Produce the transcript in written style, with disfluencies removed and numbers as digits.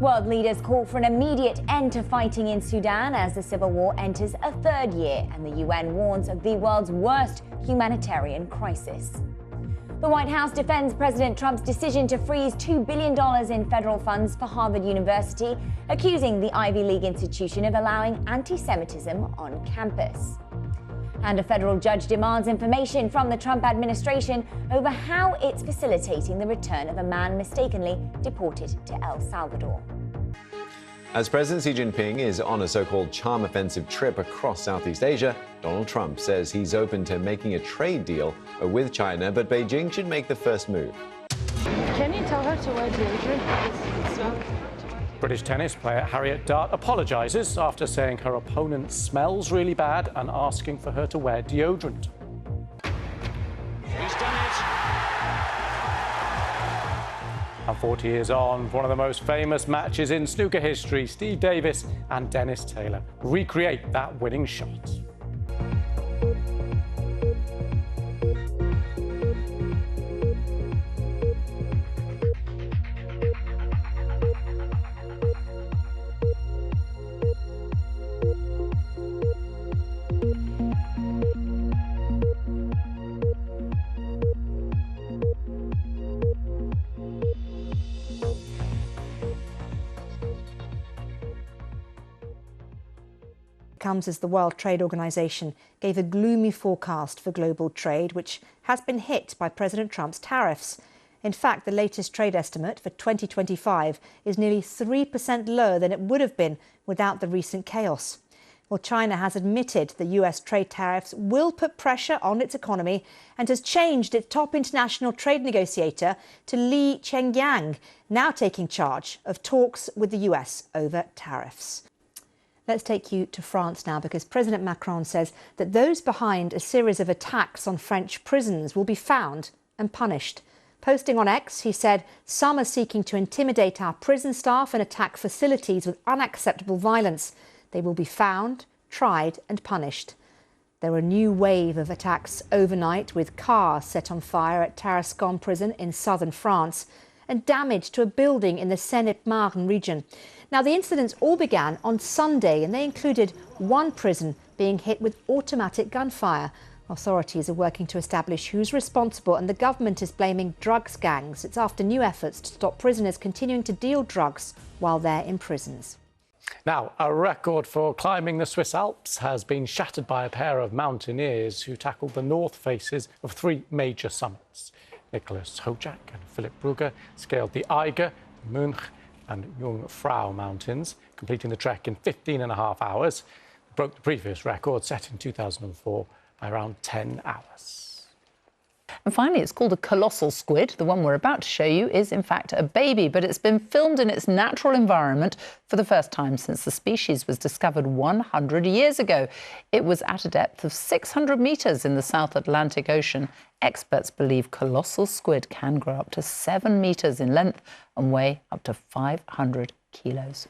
World leaders call for an immediate end to fighting in Sudan as the civil war enters a third year, and the UN warns of the world's worst humanitarian crisis. The White House defends President Trump's decision to freeze $2 billion in federal funds for Harvard University, accusing the Ivy League institution of allowing anti-Semitism on campus. And a federal judge demands information from the Trump administration over how it's facilitating the return of a man mistakenly deported to El Salvador. As President Xi Jinping is on a so-called charm offensive trip across Southeast Asia, Donald Trump says he's open to making a trade deal with China, but Beijing should make the first move. Can you tell her to wear deodorant? British tennis player Harriet Dart apologises after saying her opponent smells really bad and asking for her to wear deodorant. He's done it. And 40 years on, one of the most famous matches in snooker history, Steve Davis and Dennis Taylor recreate that winning shot. Comes as the World Trade Organization gave a gloomy forecast for global trade, which has been hit by President Trump's tariffs. In fact, the latest trade estimate for 2025 is nearly 3% lower than it would have been without the recent chaos. Well, China has admitted the US trade tariffs will put pressure on its economy and has changed its top international trade negotiator to Li Chengyang, now taking charge of talks with the US over tariffs. Let's take you to France now, because President Macron says that those behind a series of attacks on French prisons will be found and punished. Posting on X, he said, "Some are seeking to intimidate our prison staff and attack facilities with unacceptable violence. They will be found, tried and punished." There were a new wave of attacks overnight, with cars set on fire at Tarascon prison in southern France and damage to a building in the Seine-et-Marne region. Now, the incidents all began on Sunday, and they included one prison being hit with automatic gunfire. Authorities are working to establish who's responsible, and the government is blaming drugs gangs. It's after new efforts to stop prisoners continuing to deal drugs while they're in prisons. Now, a record for climbing the Swiss Alps has been shattered by a pair of mountaineers who tackled the north faces of three major summits. Nicholas Hojak and Philip Brugger scaled the Eiger, Munch and Jungfrau mountains, completing the trek in 15 and a half hours. Broke the previous record set in 2004 by around 10 hours. And finally, it's called a colossal squid. The one we're about to show you is, in fact, a baby, but it's been filmed in its natural environment for the first time since the species was discovered 100 years ago. It was at a depth of 600 metres in the South Atlantic Ocean. Experts believe colossal squid can grow up to 7 metres in length and weigh up to 500 kilos.